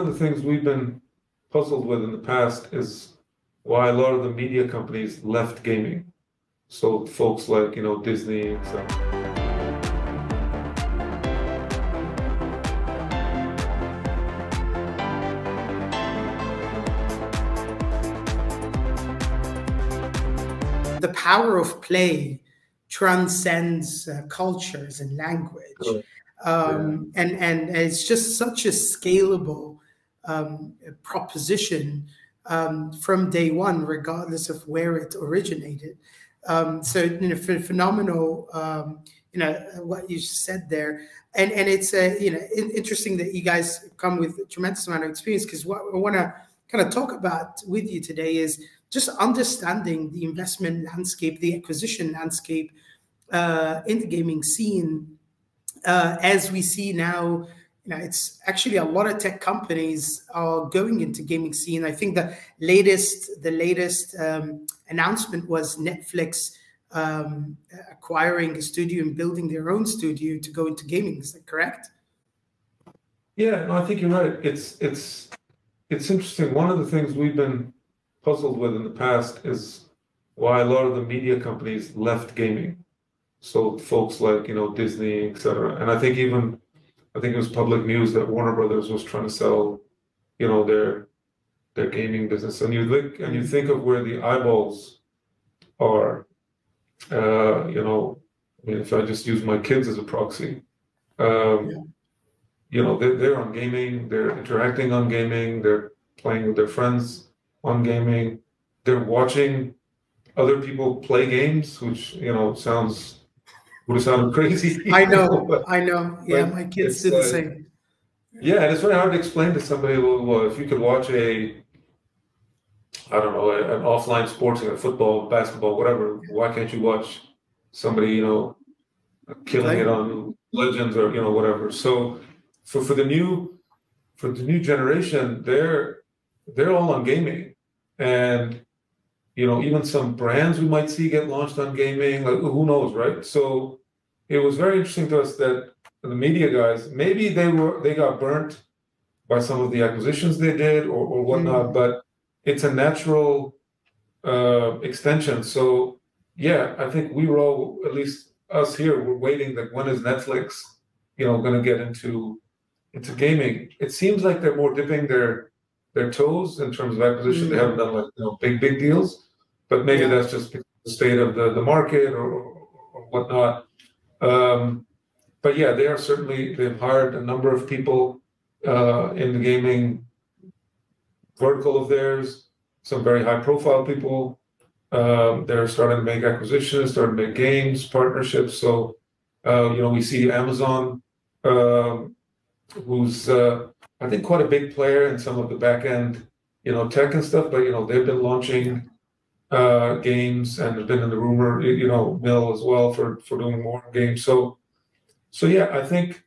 the things we've been puzzled with in the past is why a lot of the media companies left gaming. So folks like, Disney and stuff. The power of play transcends cultures and language. And it's just such a scalable proposition from day one, regardless of where it originated. So, phenomenal, what you said there. And it's, interesting that you guys come with a tremendous amount of experience, because what I want to kind of talk about with you today is just understanding the investment landscape, the acquisition landscape in the gaming scene. As we see now, it's actually a lot of tech companies are going into gaming scene. I think the latest announcement was Netflix acquiring a studio and building their own studio to go into gaming. Is that correct? Yeah, no, I think you're right. It's interesting. One of the things we've been puzzled with in the past is why a lot of the media companies left gaming. So folks like, Disney, etc. And I think it was public news that Warner Brothers was trying to sell, their gaming business. And you think of where the eyeballs are. If I just use my kids as a proxy, they're on gaming, they're interacting on gaming, they're playing with their friends on gaming, they're watching other people play games, which would have sounded crazy. I know. Yeah, my kids do the same. Yeah, and it's very hard to explain to somebody, well, if you could watch an offline sports, football, basketball, whatever, why can't you watch somebody, killing it on Legends or, whatever. So for the new generation, they're all on gaming. And, even some brands we might see get launched on gaming, like who knows, right? So it was very interesting to us that the media guys, maybe they got burnt by some of the acquisitions they did or whatnot, but it's a natural extension. So yeah, I think we were all, at least us here, we're waiting that when is Netflix, going to get into gaming. It seems like they're more dipping their toes in terms of acquisition. They haven't done big deals, but maybe that's just the state of the market or whatnot. But yeah, they've hired a number of people in the gaming vertical of theirs, some very high profile people. They're starting to make acquisitions, starting to make games, partnerships. So, we see Amazon, who's, I think, quite a big player in some of the back end, tech and stuff, but, they've been launching games and have been in the rumor, mill as well for doing more games. So yeah, I think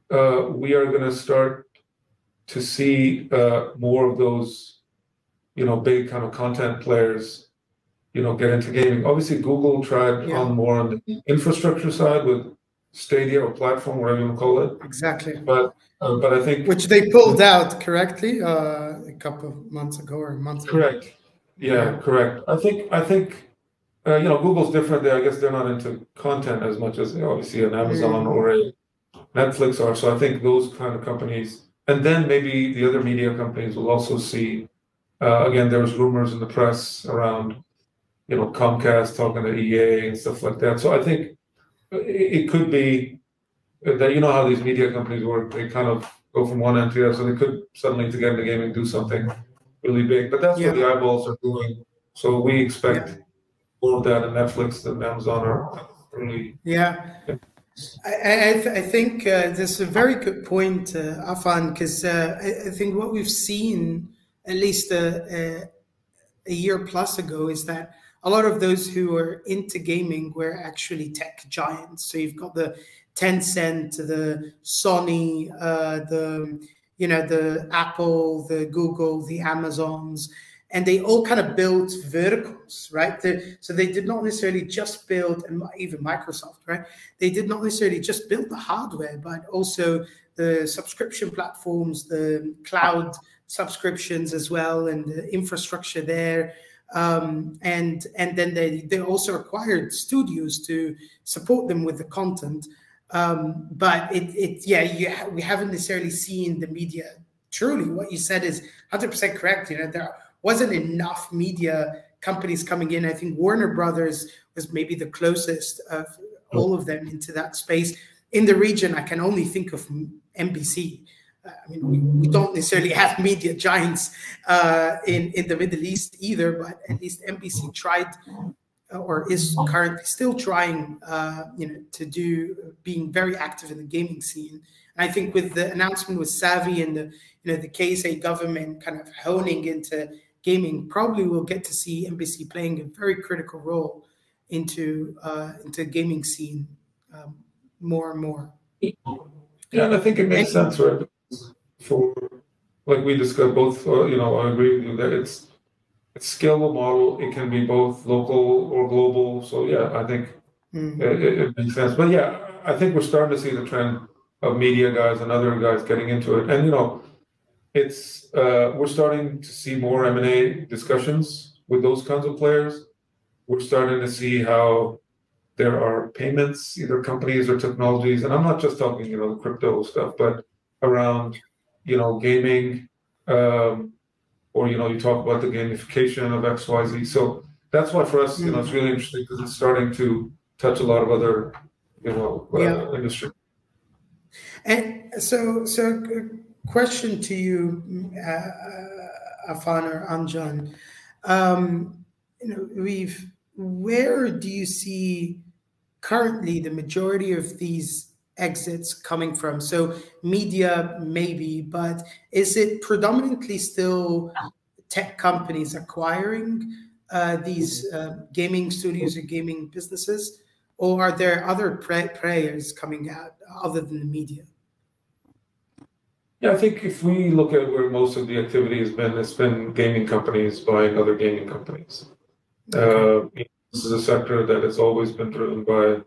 we are going to start to see more of those, big kind of content players, get into gaming. Obviously, Google tried more on the infrastructure side with Stadia or platform, whatever you want to call it. Exactly. But I think which they pulled out correctly a couple of months ago or a month ago. Correct. Yeah, correct. I think Google's different. I guess they're not into content as much as obviously an Amazon or a Netflix are. So I think those kind of companies, and then maybe the other media companies will also see. Again, there was rumors in the press around, Comcast talking to EA and stuff like that. So I think it could be that how these media companies work. They kind of go from one end to the other. So they could suddenly, to get into gaming, do something really big. But that's what the eyeballs are doing. So we expect more of that, and Netflix and Amazon are really. Yeah. I think that's a very good point, Afan, because I think what we've seen, at least a year plus ago, is that a lot of those who were into gaming were actually tech giants. So you've got the Tencent, the Sony, the Apple, the Google, the Amazons, and they all kind of built verticals, right? So they did not necessarily just build, and even Microsoft, right? They did not necessarily just build the hardware, but also the subscription platforms, the cloud subscriptions as well, and the infrastructure there. And then they also acquired studios to support them with the content. But we haven't necessarily seen the media. Truly, what you said is 100% correct. There wasn't enough media companies coming in. I think Warner Brothers was maybe the closest of all of them into that space. In the region, I can only think of NBC. I mean, we don't necessarily have media giants in the Middle East either, but at least NBC tried or is currently still trying, being very active in the gaming scene. And I think with the announcement with Savvy and the KSA government kind of honing into gaming, probably we'll get to see NBC playing a very critical role into gaming scene more and more. Yeah, and I think it makes sense, right? For like we discussed, both. I agree with you that it's scalable model. It can be both local or global. So yeah, I think it makes sense. But yeah, I think we're starting to see the trend of media guys and other guys getting into it. And it's we're starting to see more M&A discussions with those kinds of players. We're starting to see how there are payments, either companies or technologies, and I'm not just talking the crypto stuff, but around gaming, or you talk about the gamification of XYZ. So that's why for us, it's really interesting because it's starting to touch a lot of other industry. And so question to you, Afan or Anjan, where do you see currently the majority of these exits coming from? So media maybe, but is it predominantly still tech companies acquiring these gaming studios or gaming businesses, or are there other players coming out other than the media? Yeah, I think if we look at where most of the activity has been, it's been gaming companies buying other gaming companies. Okay. This is a sector that has always been driven by,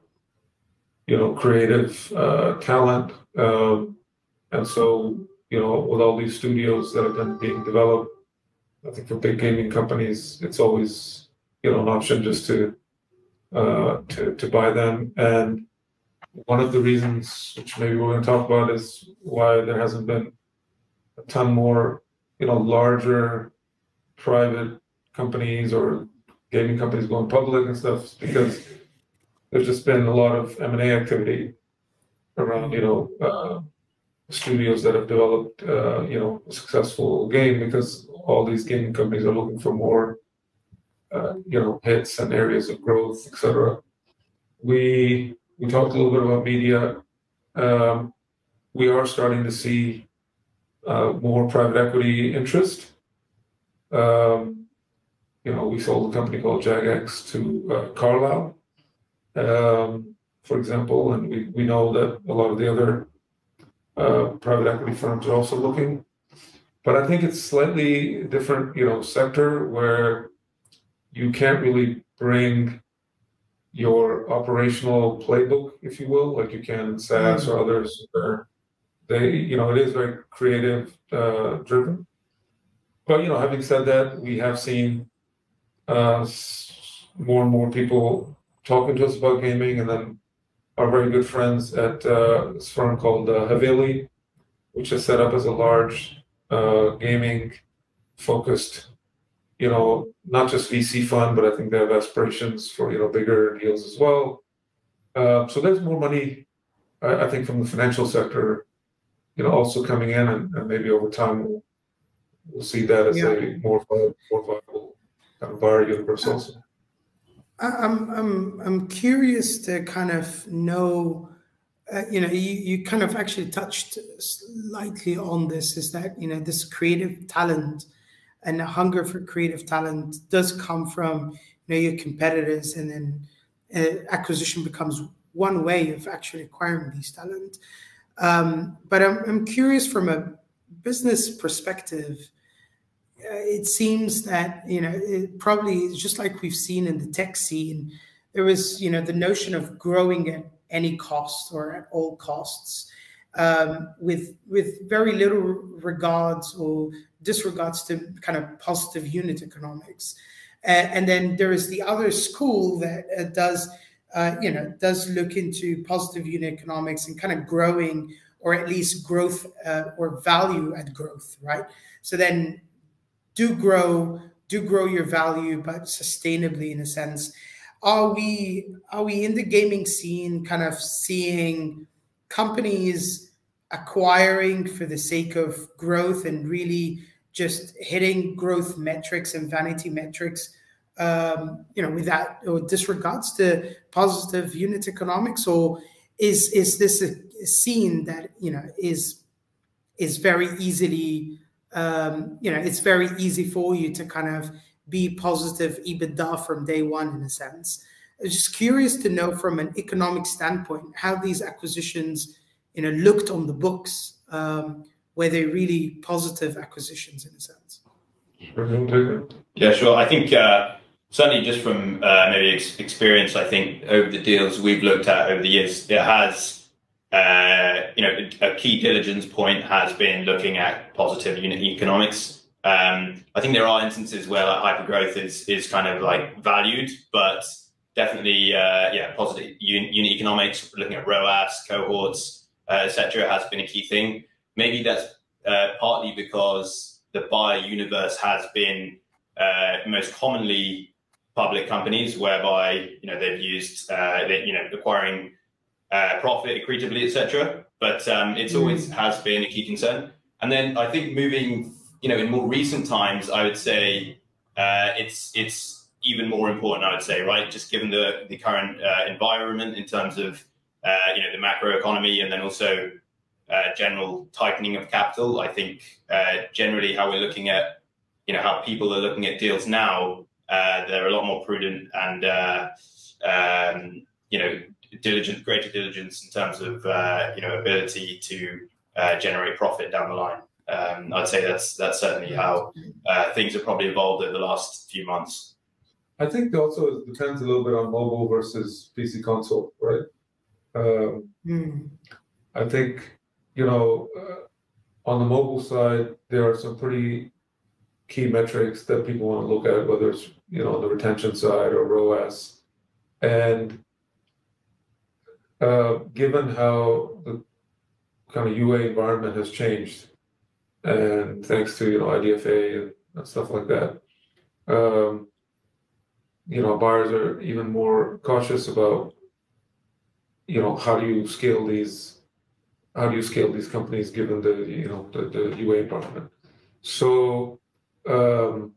creative talent, and so with all these studios that have been being developed, I think for big gaming companies, it's always an option just to buy them. And one of the reasons, which maybe we're going to talk about, is why there hasn't been a ton more, larger private companies or gaming companies going public and stuff, because there's just been a lot of M&A activity around, studios that have developed, a successful game, because all these gaming companies are looking for more, hits and areas of growth, etc. We talked a little bit about media. We are starting to see more private equity interest. We sold a company called JagX to Carlyle, for example, and we know that a lot of the other private equity firms are also looking. But I think it's slightly different, sector where you can't really bring your operational playbook, if you will, like you can in SaaS or others, where it is very creative driven. But having said that, we have seen more and more people talking to us about gaming, and then our very good friends at this firm called Haveli, which is set up as a large gaming focused, not just VC fund, but I think they have aspirations for bigger deals as well. So there's more money, I think, from the financial sector, also coming in, and maybe over time we'll see that as a more viable kind of buyer universe also. I'm curious to kind of know, you kind of actually touched slightly on this, is that, this creative talent and the hunger for creative talent does come from, your competitors, and then acquisition becomes one way of actually acquiring these talent. But I'm curious from a business perspective. It seems that, it probably is just like we've seen in the tech scene. There was, the notion of growing at any cost or at all costs. with very little regards or disregards to kind of positive unit economics. And then there is the other school that does look into positive unit economics and kind of growing, or at least growth or value at growth, right? So then do grow your value, but sustainably, in a sense. Are we in the gaming scene kind of seeing companies acquiring for the sake of growth and really just hitting growth metrics and vanity metrics, without or disregards to positive unit economics? Or is this a scene that is very easily it's very easy for you to kind of be positive EBITDA from day one, in a sense? I'm just curious to know from an economic standpoint how these acquisitions looked on the books. Were they really positive acquisitions, in a sense? Yeah, sure. I think certainly just from maybe experience, I think over the deals we've looked at over the years, it has, a key diligence point has been looking at positive unit economics. I think there are instances where hypergrowth is kind of like valued, but definitely, positive unit economics, looking at ROAS, cohorts, etc., has been a key thing. Maybe that's partly because the buyer universe has been most commonly public companies, whereby they've used acquiring profit accretively, etc. But it's always has been a key concern. And then I think moving, in more recent times, I would say it's even more important. I would say, right, just given the current environment in terms of the macro economy, and then also general tightening of capital. I think generally how we're looking at how people are looking at deals now, they're a lot more prudent and greater diligence in terms of ability to generate profit down the line. I'd say that's certainly how things have probably evolved over the last few months. I think also it depends a little bit on mobile versus PC console, right? I think on the mobile side, there are some pretty key metrics that people want to look at, whether it's on the retention side or ROAS. And given how the kind of UA environment has changed, and thanks to IDFA and stuff like that, buyers are even more cautious about how do you scale these companies given the UA environment. So I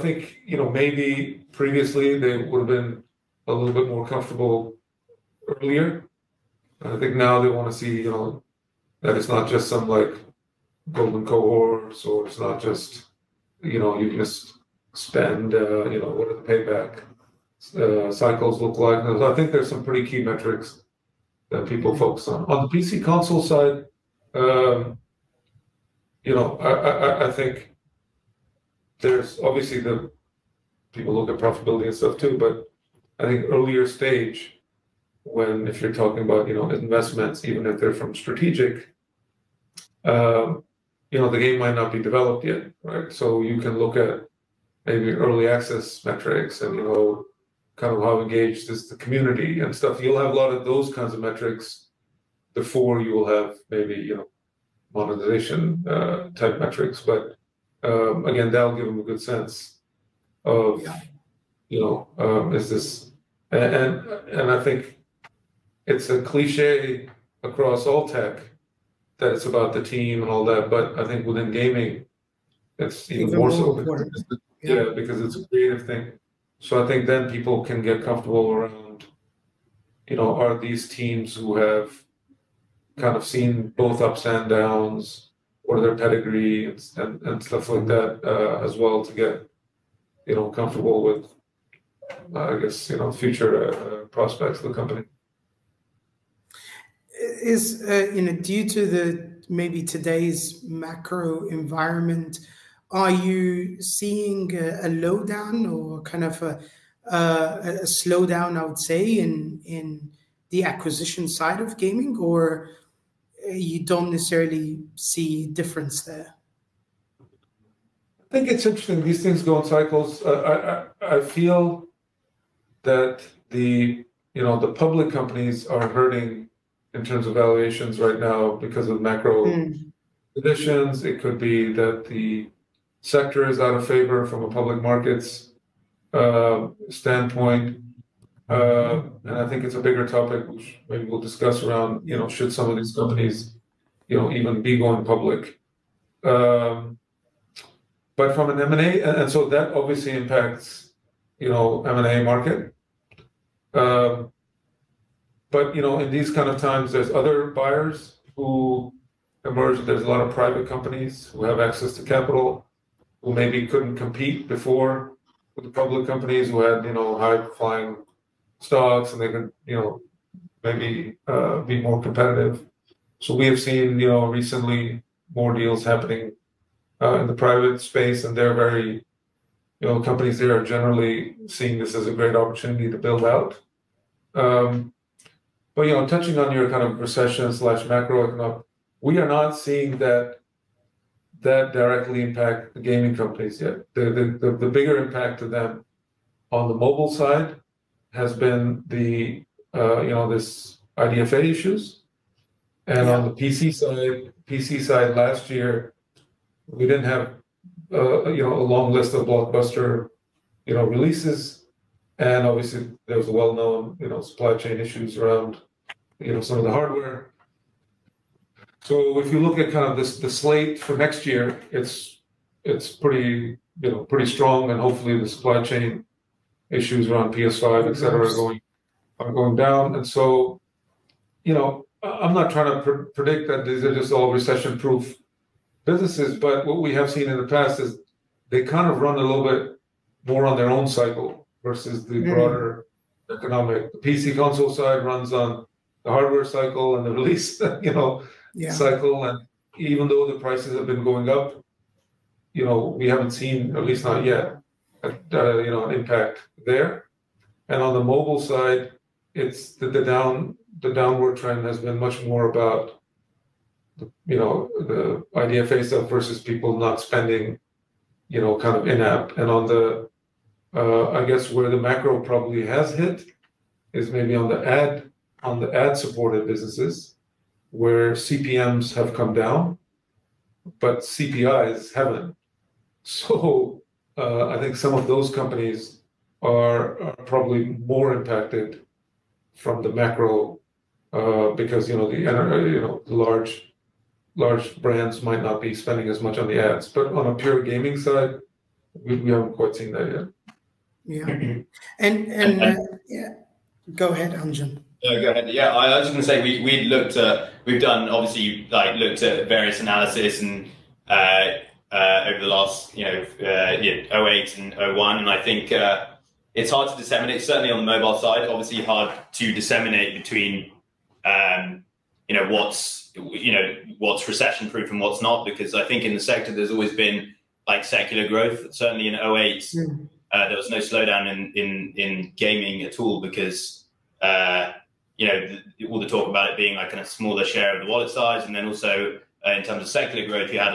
think maybe previously they would have been a little bit more comfortable earlier. I think now they want to see that it's not just some like golden cohorts, or it's not just you can just spend what are the payback cycles look like. And I think there's some pretty key metrics that people focus on. On the PC console side, I think there's obviously the people look at profitability and stuff too, but I think earlier stage, if you're talking about investments, even if they're from strategic, the game might not be developed yet, right? So you can look at maybe early access metrics and kind of how engaged is the community and stuff. You'll have a lot of those kinds of metrics before you will have maybe monetization type metrics. But again, that'll give them a good sense of is this, and I think it's a cliche across all tech that it's about the team and all that, but I think within gaming it's even more so because it's a creative thing. So I think then people can get comfortable around are these teams who have kind of seen both ups and downs, what are their pedigree and stuff like that as well, to get comfortable with I guess future prospects of the company. Is due to the maybe today's macro environment, are you seeing a lowdown or kind of a slowdown, I would say, in the acquisition side of gaming, or you don't necessarily see difference there? I think it's interesting. These things go in cycles. I feel that the public companies are hurting in terms of valuations right now because of macro conditions. It could be that the sector is out of favor from a public markets standpoint. And I think it's a bigger topic, which maybe we'll discuss around, should some of these companies, even be going public. But from an M&A, and so that obviously impacts, M&A market. But, in these kind of times, there's other buyers who emerge. There's a lot of private companies who have access to capital, who maybe couldn't compete before with the public companies who had, high-flying stocks, and they could, maybe be more competitive. So we have seen, recently more deals happening in the private space, and they're very, companies there are generally seeing this as a great opportunity to build out. But, touching on your kind of recession/macroeconomic, we are not seeing that directly impact the gaming companies yet. The bigger impact to them on the mobile side has been the this IDFA issues, and on the PC side last year we didn't have a long list of blockbuster releases, and obviously there was a well-known supply chain issues around some of the hardware. So if you look at kind of the slate for next year, it's pretty strong, and hopefully the supply chain issues around PS5, et cetera, are going down. And so, I'm not trying to predict that these are just all recession-proof businesses, but what we have seen in the past is they kind of run a little bit more on their own cycle versus the broader economic. The PC console side runs on the hardware cycle and the release, cycle. And even though the prices have been going up, we haven't seen, at least not yet, an impact there. And on the mobile side, it's the downward trend has been much more about the IDFA stuff versus people not spending, kind of in-app. And on the I guess where the macro probably has hit is maybe on the ad supported businesses, where CPMs have come down, but CPIs haven't. So I think some of those companies are probably more impacted from the macro because the large brands might not be spending as much on the ads. But on a pure gaming side, we haven't quite seen that yet. Yeah, and go ahead, Anjan. Yeah, go ahead. Yeah, I was just going to say we've done obviously looked at various analysis and over the last 08 and 01, and I think it's hard to disseminate. Certainly on the mobile side, obviously hard to disseminate between what's recession proof and what's not, because I think in the sector there's always been secular growth. Certainly in 08, there was no slowdown in gaming at all, because all the talk about it being a smaller share of the wallet size, and then also in terms of secular growth, you had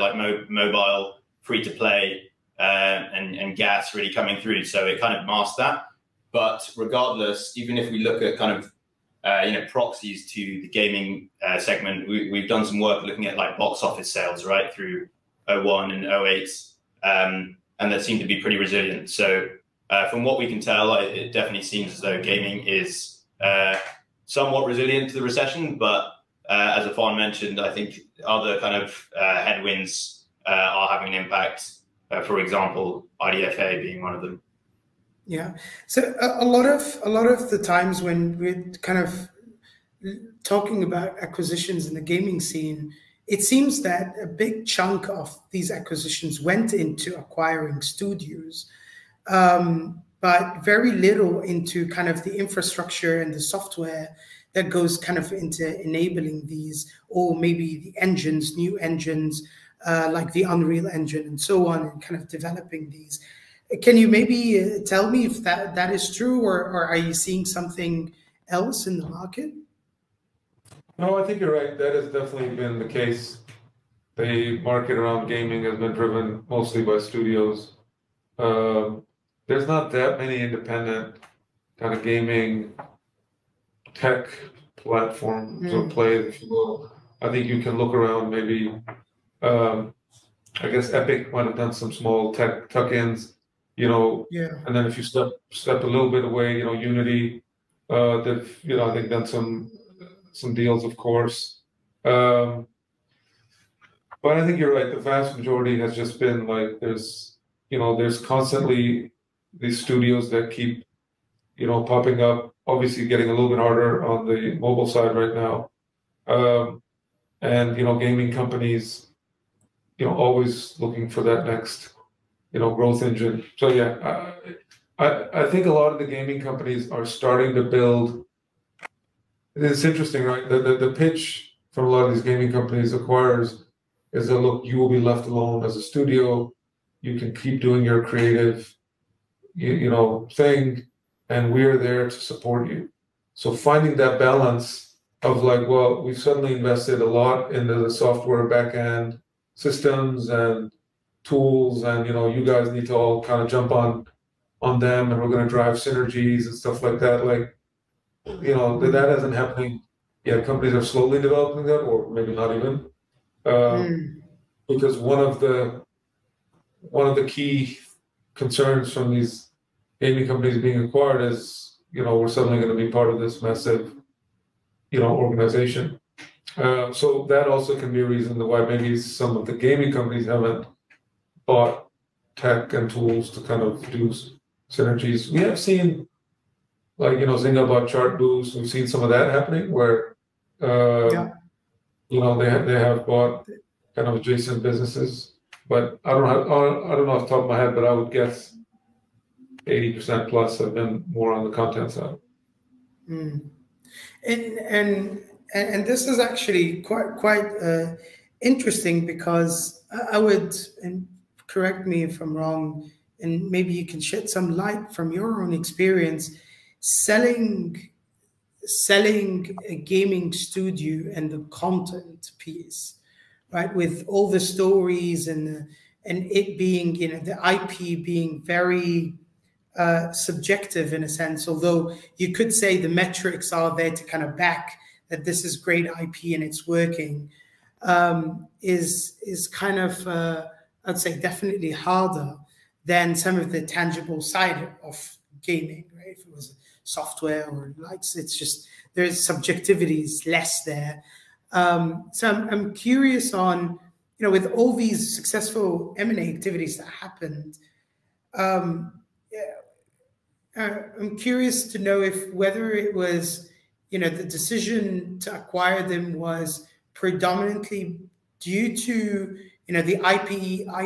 mobile free to play and gas really coming through, so it kind of masked that. But regardless, even if we look at kind of proxies to the gaming segment, we've done some work looking at box office sales right through 01 and 08, and that seemed to be pretty resilient. So from what we can tell, it definitely seems as though gaming is somewhat resilient to the recession, but as Afan mentioned, I think other kind of headwinds are having an impact. For example, IDFA being one of them. Yeah. So a lot of the times when we're kind of talking about acquisitions in the gaming scene, it seems that a big chunk of these acquisitions went into acquiring studios, but very little into kind of the infrastructure and the software that goes kind of into enabling these, or maybe the engines, new engines, like the Unreal Engine and so on, and kind of developing these. Can you maybe tell me if that is true, or are you seeing something else in the market? No, I think you're right. That has definitely been the case. The market around gaming has been driven mostly by studios. There's not that many independent kind of gaming tech platforms or plays, if you will. I think you can look around maybe, I guess Epic might have done some small tech tuck-ins, and then if you step a little bit away, Unity, they've, I think done some deals, of course. But I think you're right. The vast majority has just been like there's constantly these studios that keep, popping up. Obviously, getting a little bit harder on the mobile side right now, and gaming companies, always looking for that next, growth engine. So yeah, I think a lot of the gaming companies are starting to build. It's interesting, right? The pitch from a lot of these gaming companies, acquirers, is that, look, you will be left alone as a studio. You can keep doing your creative, thing, and we're there to support you. So finding that balance of like, well, we've suddenly invested a lot into the software backend systems and tools, and you guys need to all kind of jump on them, and we're going to drive synergies and stuff like that. Like, that isn't happening. Yeah, companies are slowly developing that, or maybe not even. Because one of the key concerns from these gaming companies being acquired is, we're suddenly going to be part of this massive, organization. So that also can be a reason why maybe some of the gaming companies haven't bought tech and tools to kind of do synergies. We have seen, like, Zynga bought Chartboost. We've seen some of that happening where, they have bought kind of adjacent businesses. But I don't know off the top of my head, but I would guess 80% plus have been more on the content side. And this is actually quite interesting, because I would, and correct me if I'm wrong, and maybe you can shed some light from your own experience, selling a gaming studio and the content piece, right, with all the stories and it being, the IP being very subjective in a sense, although you could say the metrics are there to kind of back that this is great IP and it's working, is kind of, I'd say, definitely harder than some of the tangible side of gaming, right? If it was software or likes, it's just, there's subjectivity is less there. So I'm curious on, with all these successful M&A activities that happened, I'm curious to know whether it was, the decision to acquire them was predominantly due to, the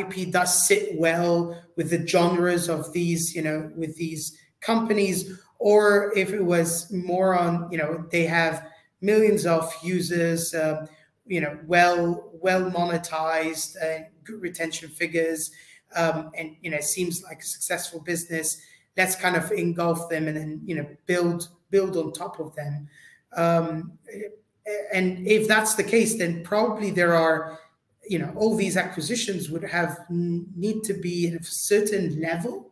IP does sit well with the genres of these, with these companies, or if it was more on, they have millions of users, well monetized, good retention figures, and it seems like a successful business. Let's kind of engulf them and then build on top of them. And if that's the case, then probably there are, all these acquisitions would need to be at a certain level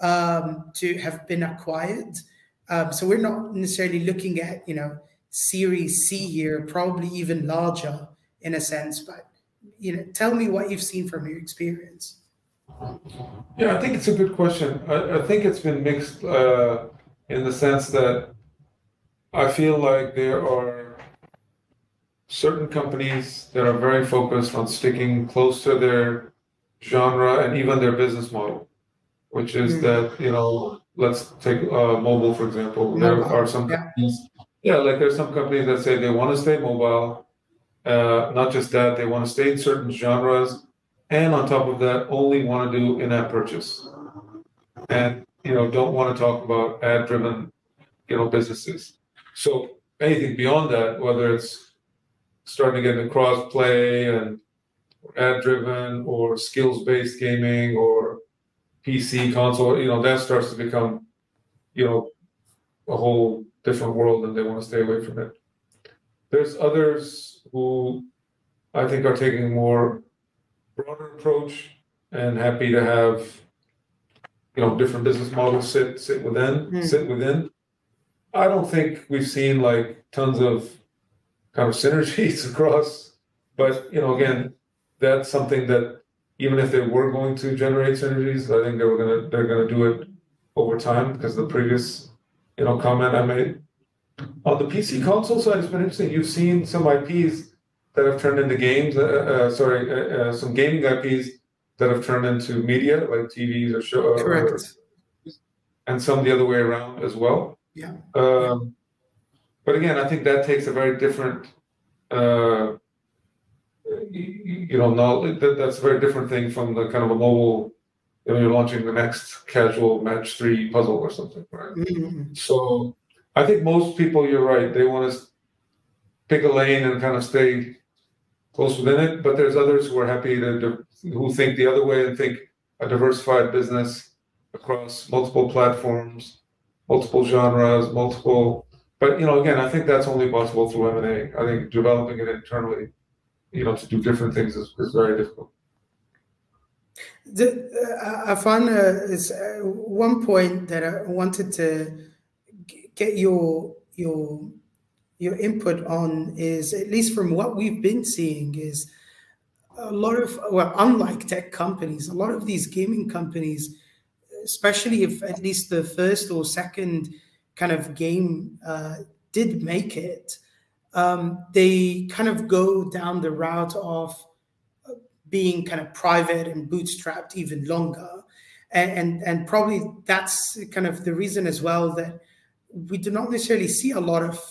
to have been acquired. So we're not necessarily looking at, Series C here, probably even larger in a sense. But, tell me what you've seen from your experience. Yeah, I think it's a good question. I think it's been mixed in the sense that I feel like there are certain companies that are very focused on sticking close to their genre and even their business model, which is that, let's take mobile, for example. There are some companies, there's some companies that say they want to stay mobile. Not just that, they want to stay in certain genres, and on top of that, only want to do in-app purchase, and don't want to talk about ad-driven, businesses. So anything beyond that, whether it's starting to get into cross-play and ad-driven or skills-based gaming or PC console, that starts to become, a whole different world and they want to stay away from it. There's others who I think are taking a more broader approach and happy to have, different business models sit within. I don't think we've seen like tons of kind of synergies across, but again, that's something that even if they were going to generate synergies, I think they're gonna do it over time because the previous comment I made. On the PC console side, it's been interesting. You've seen some IPs that have turned into games. Some gaming IPs that have turned into media, like TVs or shows. Correct. And some the other way around as well. Yeah. But again, I think that takes a very different, that's a very different thing from the kind of a mobile. You're launching the next casual match 3 puzzle or something, right? Mm-hmm. So I think most people, you're right, they want to pick a lane and kind of stay close within it. But there's others who are happy who think the other way and think a diversified business across multiple platforms, multiple genres, But again, I think that's only possible through M&A. I think developing it internally, to do different things is very difficult. I found is one point that I wanted to get your input on is, at least from what we've been seeing, is a lot of, unlike tech companies, a lot of these gaming companies, especially if at least the first or second kind of game did make it, they kind of go down the route of being kind of private and bootstrapped even longer. And probably that's kind of the reason as well that we do not necessarily see a lot of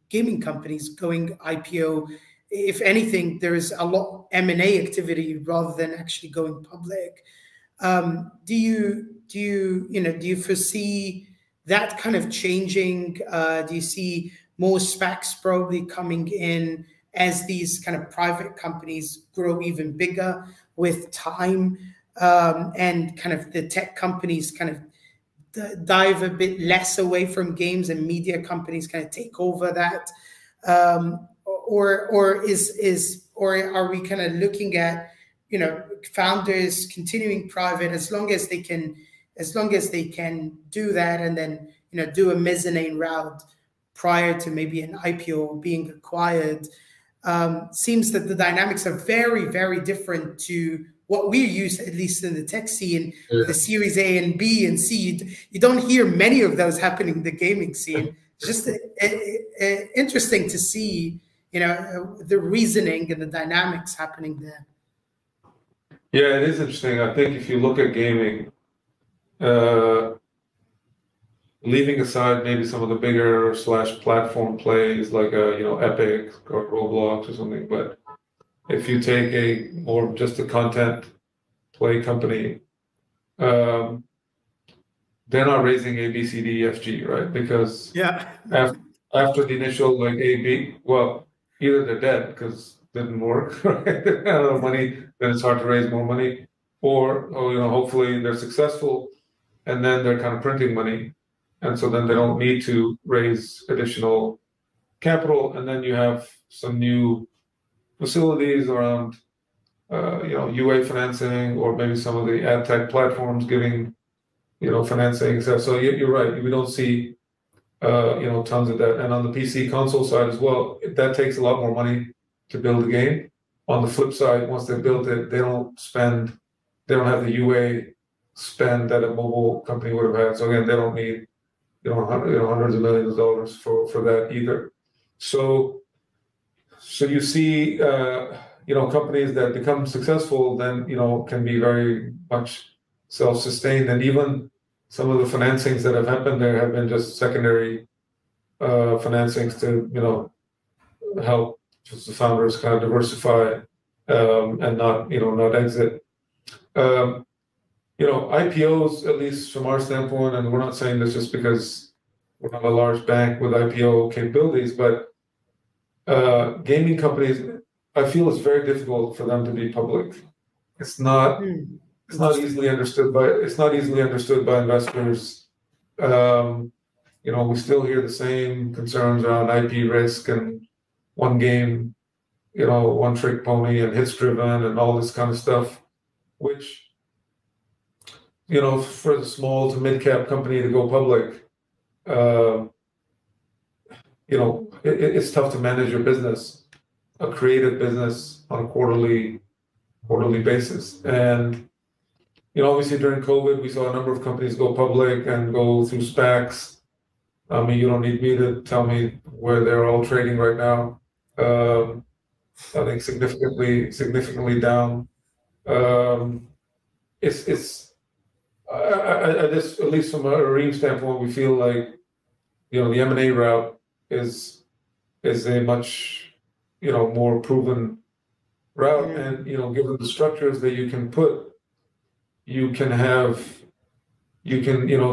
gaming companies going IPO. If anything, there is a lot of M&A activity rather than actually going public. Do you foresee that kind of changing? Do you see more SPACs probably coming in as these kind of private companies grow even bigger with time, and kind of the tech companies kind of dive a bit less away from games and media companies kind of take over that? Or are we kind of looking at, founders continuing private as long as they can do that, and then do a mezzanine route prior to maybe an IPO being acquired? Seems that the dynamics are very, very different to what we're used, at least in the tech scene, the Series A and B and C. You don't hear many of those happening in the gaming scene. It's just interesting to see, the reasoning and the dynamics happening there. Yeah, it is interesting. I think if you look at gaming, leaving aside maybe some of the bigger / platform plays like Epic or Roblox or something, but if you take a more just a content play company, they're not raising A, B, C, D, F, G, right? Because after the initial like A, B, well, either they're dead because it didn't work, right? They don't have money, then it's hard to raise more money, or hopefully they're successful, and then they're kind of printing money, and so then they don't need to raise additional capital, and then you have some new facilities around, UA financing, or maybe some of the ad tech platforms giving, financing. So you're right. We don't see, tons of that. And on the PC console side as well, that takes a lot more money to build a game. On the flip side, once they built it, they don't have the UA spend that a mobile company would have had. So again, they don't need, hundreds of millions of dollars for that either. So you see, companies that become successful then, can be very much self-sustained. And even some of the financings that have happened there have been just secondary financings to, help just the founders kind of diversify and not exit. IPOs, at least from our standpoint, and we're not saying this just because we're not a large bank with IPO capabilities, but gaming companies, I feel it's very difficult for them to be public. It's not easily understood by investors. we still hear the same concerns around IP risk and one game, one trick pony and hits driven and all this kind of stuff, which, for the small to mid cap company to go public, it's tough to manage your business, a creative business on a quarterly basis. And, obviously during COVID, we saw a number of companies go public and go through SPACs. I mean, you don't need me to tell me where they're all trading right now. I think significantly down. I just, at least from a Aream standpoint, we feel like, the M&A route is a much, more proven route. And, given the structures that you can put, you can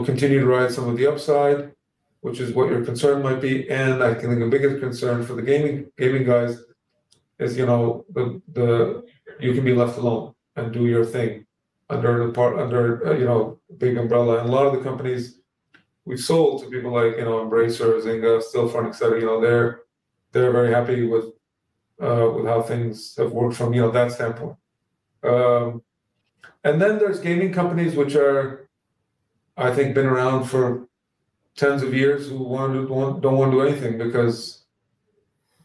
continue to ride some of the upside, which is what your concern might be. And I think the biggest concern for the gaming guys is, you can be left alone and do your thing under big umbrella. And a lot of the companies we've sold to people like, Embracer, Zynga, Stillfront, et cetera, they're very happy with how things have worked from, that standpoint. And then there's gaming companies which are, I think, been around for tens of years who don't want to do anything because,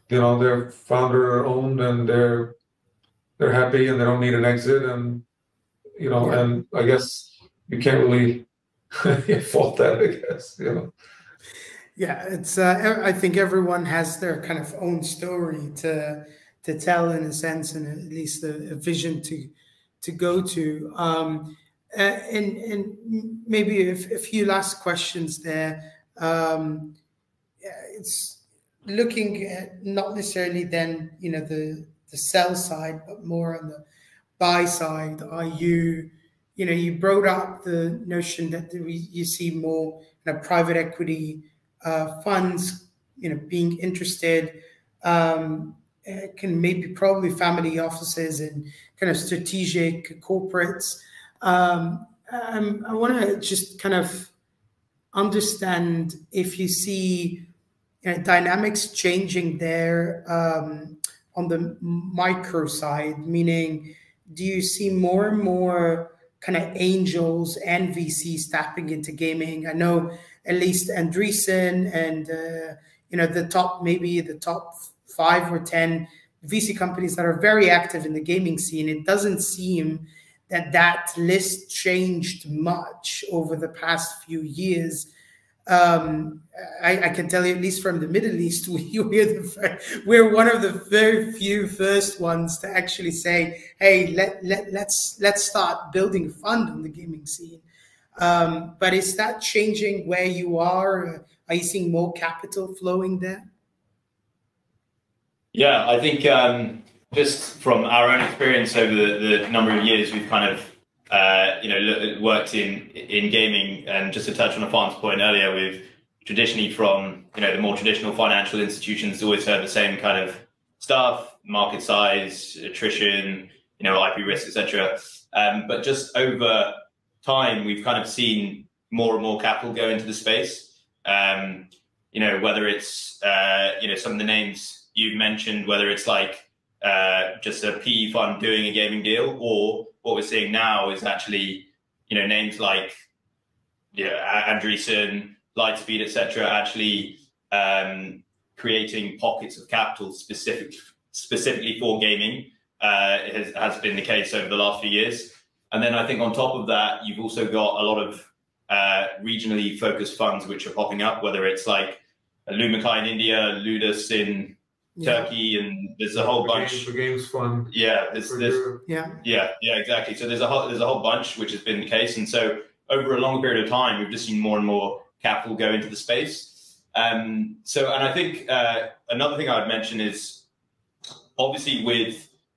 they're founder owned and they're happy and they don't need an exit. And, and I guess you can't really fault that, I guess, Yeah, it's. I think everyone has their kind of own story to tell in a sense, and at least a vision to go to. And maybe a few last questions there. It's looking at not necessarily then the sell side, but more on the buy side. Are you brought up the notion that you see more private equity funds being interested, can maybe probably family offices and kind of strategic corporates. I want to just kind of understand if you see dynamics changing there on the micro side, meaning do you see more and more kind of angels and VCs tapping into gaming? I know at least Andreessen and the top 5 or 10 VC companies that are very active in the gaming scene. It doesn't seem that list changed much over the past few years. I can tell you, at least from the Middle East, we're one of the very few first ones to actually say, "Hey, let's start building a fund on the gaming scene." But is that changing where you are? Are you seeing more capital flowing there? Yeah, I think just from our own experience over the number of years we've kind of worked in gaming, and just to touch on a Farn's point earlier, we've traditionally from the more traditional financial institutions always heard the same kind of stuff: market size, attrition, IP risk, etc. But just over time, we've kind of seen more and more capital go into the space. Whether it's some of the names you've mentioned, whether it's like just a PE fund doing a gaming deal, or what we're seeing now is actually names like Andreessen, Lightspeed, etc. actually creating pockets of capital specifically for gaming. Has been the case over the last few years. And then I think on top of that, you've also got a lot of regionally focused funds which are popping up, whether it's like Lumakai in India, Ludus in Turkey, and there's a whole bunch. The games fund. Yeah, exactly. So there's a whole bunch which has been the case, and so over a long period of time, we've just seen more and more capital go into the space. And I think another thing I would mention is obviously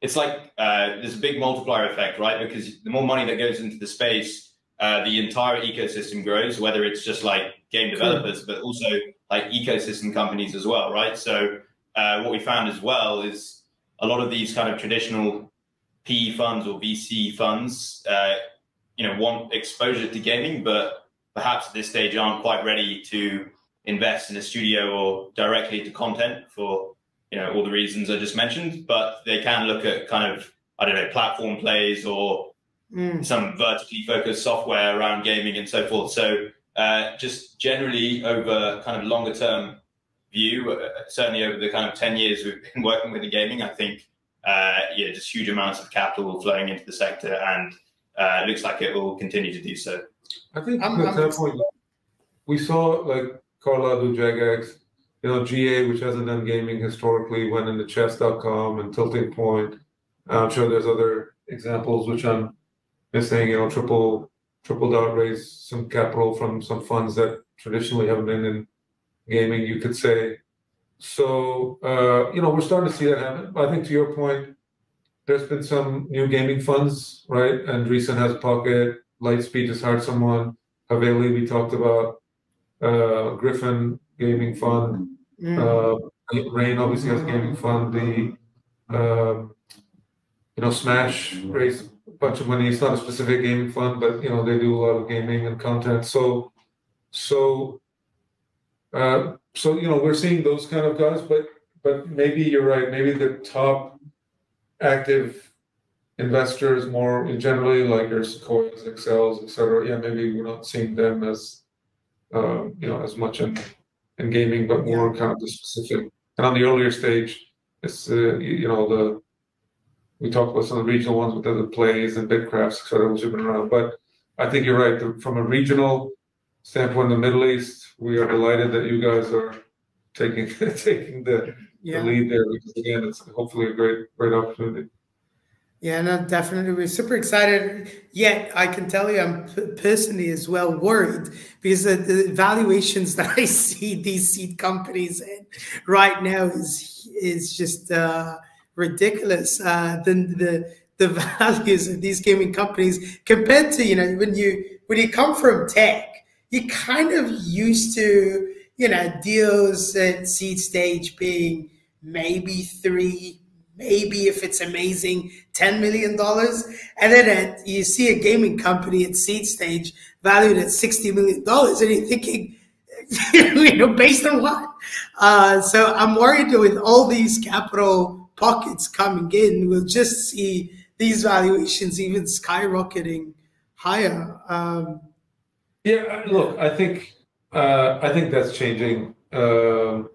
it's like there's a big multiplier effect, right? Because the more money that goes into the space, the entire ecosystem grows, whether it's just like game developers, but also like ecosystem companies as well, right? So what we found as well is a lot of these kind of traditional PE funds or VC funds, want exposure to gaming, but perhaps at this stage aren't quite ready to invest in a studio or directly to content for, all the reasons I just mentioned, but they can look at kind of, I don't know, platform plays or some vertically focused software around gaming and so forth. So just generally over kind of longer term view, certainly over the kind of 10 years we've been working with the gaming, I think, just huge amounts of capital flowing into the sector, and it looks like it will continue to do so. I think at that point, we saw like Carla do Jagex, GA, which hasn't done gaming historically, went into chess.com and Tilting Point. I'm sure there's other examples which I'm missing, Triple Dot raised some capital from some funds that traditionally haven't been in gaming, you could say. So, we're starting to see that happen. I think to your point, there's been some new gaming funds, right? And Andreessen has Pocket, Lightspeed just hired someone, Haveli we talked about, Griffin Gaming Fund, Rain obviously has a gaming fund, the Smash raised a bunch of money. It's not a specific gaming fund, but they do a lot of gaming and content. So we're seeing those kind of guys, but maybe you're right. Maybe the top active investors more generally, like your Sequoias, Excels, etc. Yeah, maybe we're not seeing them as as much in gaming, but more kind of the specific. And on the earlier stage, it's we talked about some of the regional ones with other plays and Bitcrafts, etc., which have been around. But I think you're right. From a regional standpoint, in the Middle East, we are delighted that you guys are taking the lead there, because again, it's hopefully a great opportunity. Yeah, no, definitely. We're super excited. Yet I can tell you, I'm personally as well worried, because the valuations that I see these seed companies in right now is just ridiculous. The values of these gaming companies compared to when you come from tech, you're kind of used to deals at seed stage being maybe 3, maybe if it's amazing, $10 million. And then you see a gaming company at seed stage valued at $60 million, and you're thinking, based on what? So I'm worried that with all these capital pockets coming in, we'll just see these valuations even skyrocketing higher. Yeah, look, I think that's changing. I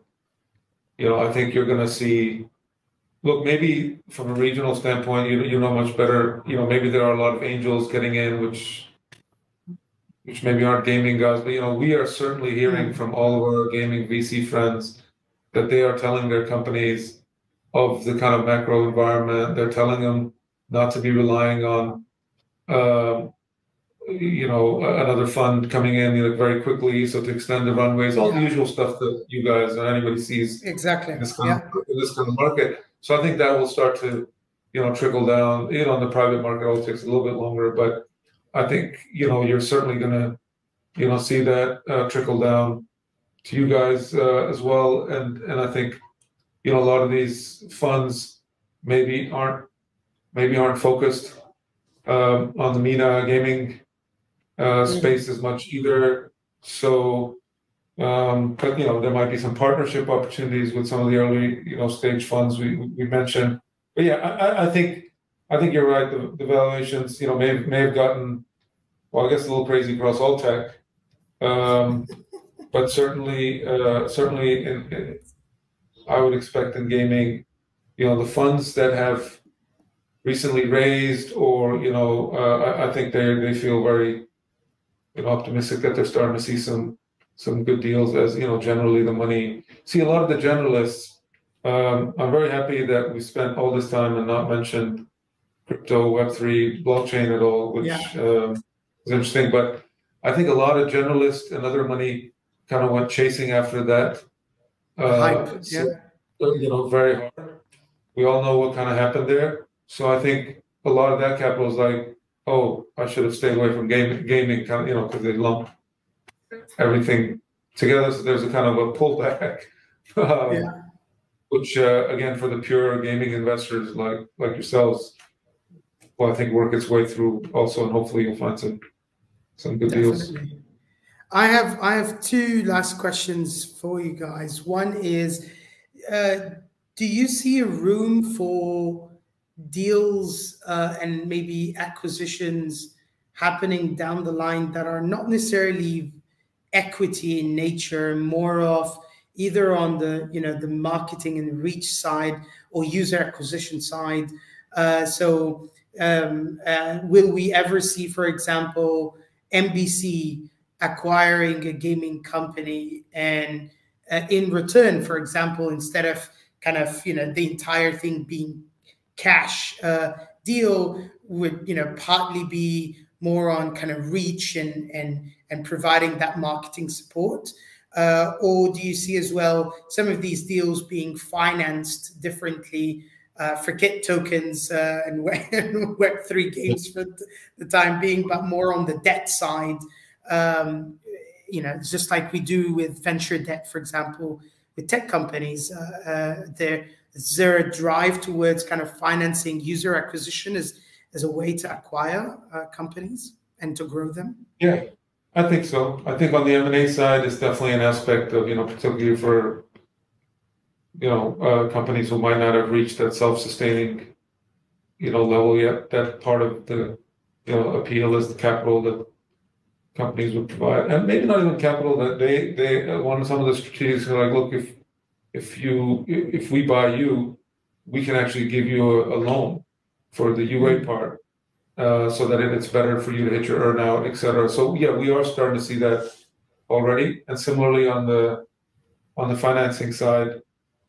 think you're going to see. Look, maybe from a regional standpoint, you know much better. Maybe there are a lot of angels getting in, which maybe aren't gaming guys, but we are certainly hearing from all of our gaming VC friends that they are telling their companies of the kind of macro environment. They're telling them not to be relying on, another fund coming in very quickly, so to extend the runways, all the usual stuff that you guys or anybody sees exactly in this kind of market. So I think that will start to, trickle down. On the private market, it takes a little bit longer, but I think you're certainly going to see that trickle down to you guys as well. And I think a lot of these funds maybe aren't focused on the MENA gaming space as much either. So, but there might be some partnership opportunities with some of the early stage funds we mentioned. But yeah, I think you're right. The valuations may have gotten, well, I guess a little crazy across all tech, but certainly I would expect in gaming, the funds that have recently raised, or I think they feel very optimistic that they're starting to see some good deals, as generally the money. See, a lot of the generalists. I'm very happy that we spent all this time and not mentioned crypto, Web3, blockchain at all, which is interesting. But I think a lot of generalists and other money kind of went chasing after that. Hype, very hard. We all know what kind of happened there. So I think a lot of that capital is like, oh, I should have stayed away from gaming, kind of, because they lump everything together. So there's a kind of a pullback, which again, for the pure gaming investors like yourselves, well, I think work its way through also, and hopefully you'll find some good deals. I have two last questions for you guys. One is, do you see a room for deals and maybe acquisitions happening down the line that are not necessarily equity in nature, more of either on the the marketing and reach side or user acquisition side? Will we ever see, for example, NBC acquiring a gaming company, and in return, for example, instead of kind of the entire thing being cash, deal would partly be more on kind of reach and providing that marketing support? Or do you see as well some of these deals being financed differently? Forget tokens and Web3 games for the time being, but more on the debt side. It's just like we do with venture debt, for example, with tech companies. Is there a drive towards kind of financing user acquisition as a way to acquire companies and to grow them? Yeah, I think so. I think on the M&A side, it's definitely an aspect of, particularly for, companies who might not have reached that self-sustaining, level yet. That part of the, appeal is the capital that companies would provide, and maybe not even capital that they want. Some of the strategics are like, look, if we buy you, we can actually give you a loan for the UA part, so that it's better for you to hit your earnout, et cetera. So yeah, we are starting to see that already. And similarly on the financing side,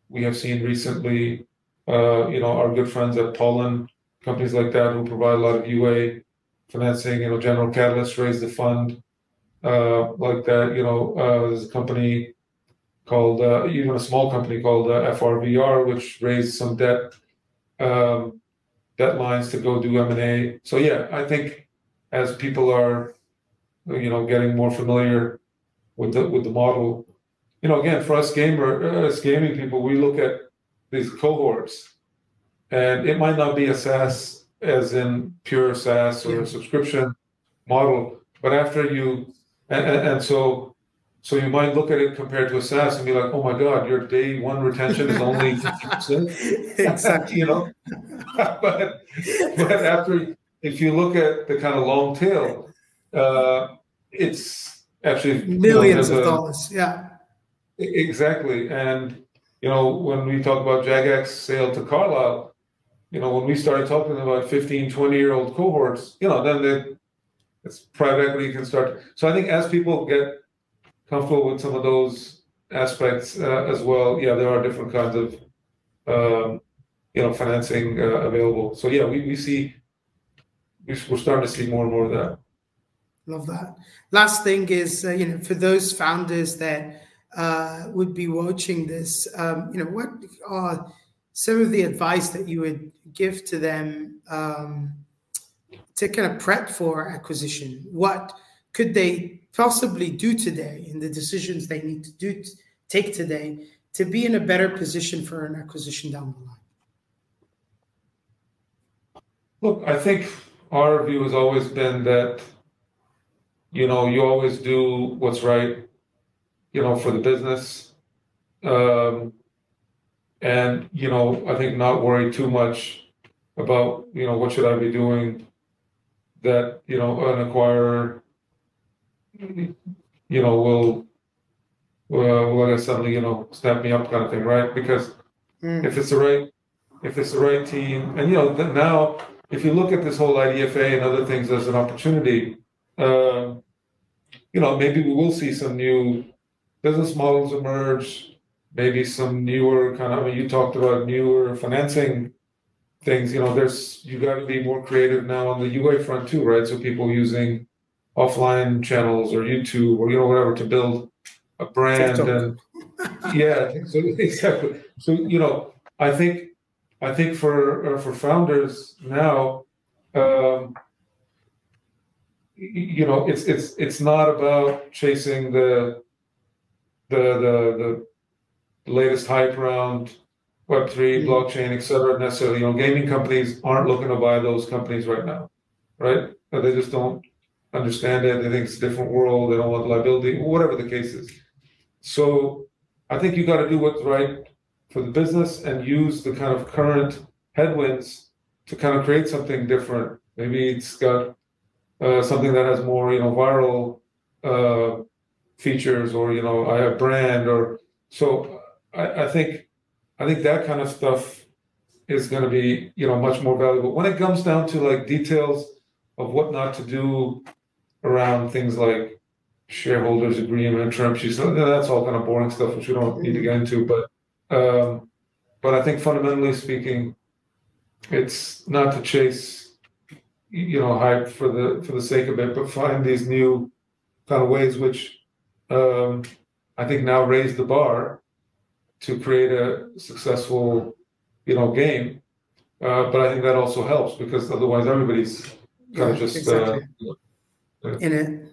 we have seen recently, our good friends at Pollen, companies like that who provide a lot of UA financing. General Catalyst raised the fund like that. There's a company called, even a small company called FRVR, which raised some debt lines to go do M&A. So yeah, I think as people are, getting more familiar with the model, again, for us gaming people, we look at these cohorts, and it might not be a SaaS as in pure SaaS or a subscription model, but after you, and so you might look at it compared to a SaaS and be like, oh my God, your day one retention is only 50%. Exactly. but after, if you look at the kind of long tail, it's actually millions of dollars. Yeah. Exactly. And when we talk about Jagex sale to Carlyle, when we started talking about 15, 20-year-old cohorts, then it's private equity can start. So I think as people get comfortable with some of those aspects as well, yeah, there are different kinds of financing available. So yeah, we're starting to see more and more of that. Love that. Last thing is, for those founders that would be watching this, what are some of the advice that you would give to them to kind of prep for acquisition? What could they possibly do today in the decisions they need to take today to be in a better position for an acquisition down the line? Look, I think our view has always been that, you always do what's right, for the business. And, I think not worry too much about, what should I be doing that, an acquirer, will suddenly, snap me up kind of thing, right? Because if it's the right team, and, now, if you look at this whole IDFA and other things as an opportunity, maybe we will see some new business models emerge, maybe some newer kind of, you talked about newer financing things, you got to be more creative now on the UA front too, right? So people using offline channels or YouTube or, whatever to build a brand. And yeah, so exactly. So, I think for founders now, it's not about chasing the latest hype around Web3, blockchain, et cetera, necessarily. Gaming companies aren't looking to buy those companies right now, right? They just don't understand it. They think it's a different world. They don't want liability, whatever the case is. So I think you got to do what's right for the business and use the kind of current headwinds to kind of create something different. Maybe it's got something that has more, viral features, or I have brand, or so. I think that kind of stuff is going to be much more valuable when it comes down to like details of what not to do around things like shareholders agreement, term sheets. That's all kind of boring stuff which we don't need to get into. But I think fundamentally speaking, it's not to chase hype for the sake of it, but find these new kind of ways which I think now raise the bar to create a successful game. But I think that also helps, because otherwise everybody's kind of just exactly. In it.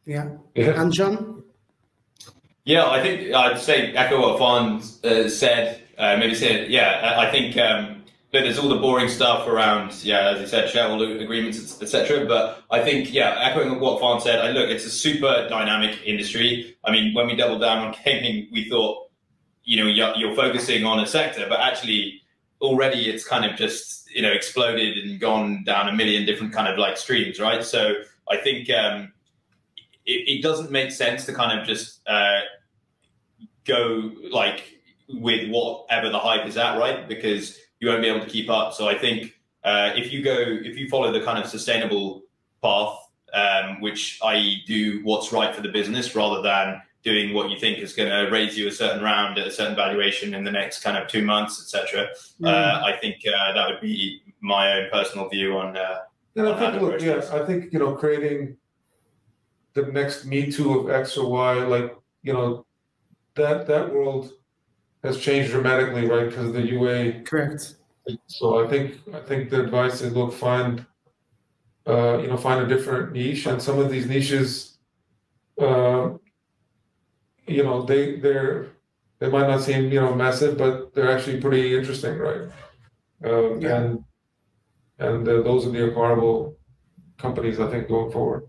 Yeah. And John? Yeah, I think I'd say echo what Fawn said. I think there's all the boring stuff around, as you said, shareholder agreements, etc. But I think, echoing what Fawn said, look, it's a super dynamic industry. I mean, when we doubled down on gaming, we thought, you're focusing on a sector, but actually already it's kind of just, exploded and gone down a million different kind of like streams, right? So I think it doesn't make sense to kind of just go like with whatever the hype is at, right? Because you won't be able to keep up. So I think if you follow the kind of sustainable path, which i.e. do what's right for the business rather than doing what you think is going to raise you a certain round at a certain valuation in the next kind of 2 months, etc. I think that would be my own personal view on. I think creating the next Me Too of X or Y, like that world has changed dramatically, right? Because of the UA. Correct. So I think the advice is, look, find a different niche, and some of these niches, they might not seem massive, but they're actually pretty interesting, right? And those are the acquirable companies, I think, going forward.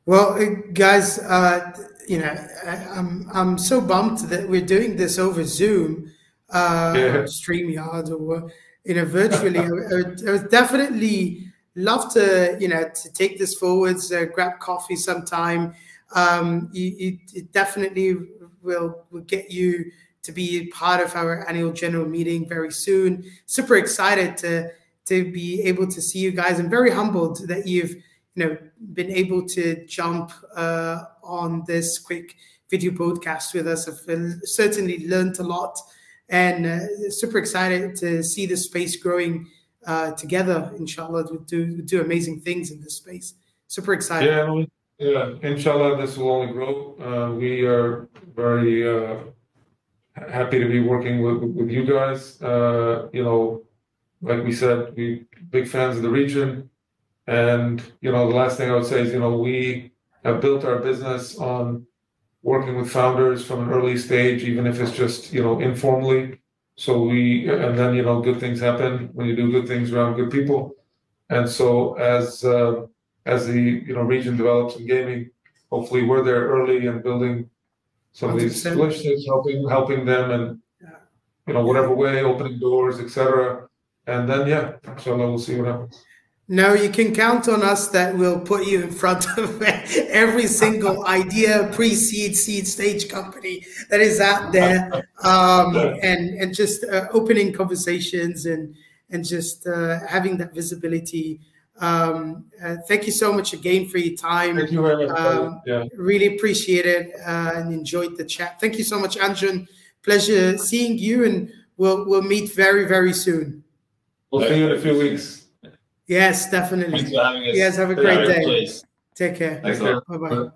Well, guys, I'm so bummed that we're doing this over Zoom, or StreamYard, or virtually. I would definitely love to to take this forwards, grab coffee sometime. It definitely will get you to be part of our annual general meeting very soon. Super excited to be able to see you guys. I'm very humbled that you've been able to jump on this quick video podcast with us. I've certainly learned a lot, and super excited to see the space growing together. Inshallah, we'll do amazing things in this space. Super excited. Yeah, inshallah, this will only grow. We are very happy to be working with you guys. Like we said, we big fans of the region. And, the last thing I would say is, we have built our business on working with founders from an early stage, even if it's just, informally. So and then, good things happen when you do good things around good people. And so as the region develops in gaming, hopefully we're there early and building some of these relationships, helping them, and whatever way, opening doors, etc. And then inshallah, we'll see what happens. No, you can count on us that we'll put you in front of every single idea, pre-seed, seed stage company that is out there, and just opening conversations and just having that visibility. Thank you so much again for your time. Thank you very much. Really appreciate it and enjoyed the chat. Thank you so much, Anjan. Pleasure seeing you, and we'll meet very, very soon. We'll see you in a few weeks. Yes, definitely. Thanks for having us. Yes, have a great day. Cheers. Take care. Thanks a lot. Bye-bye.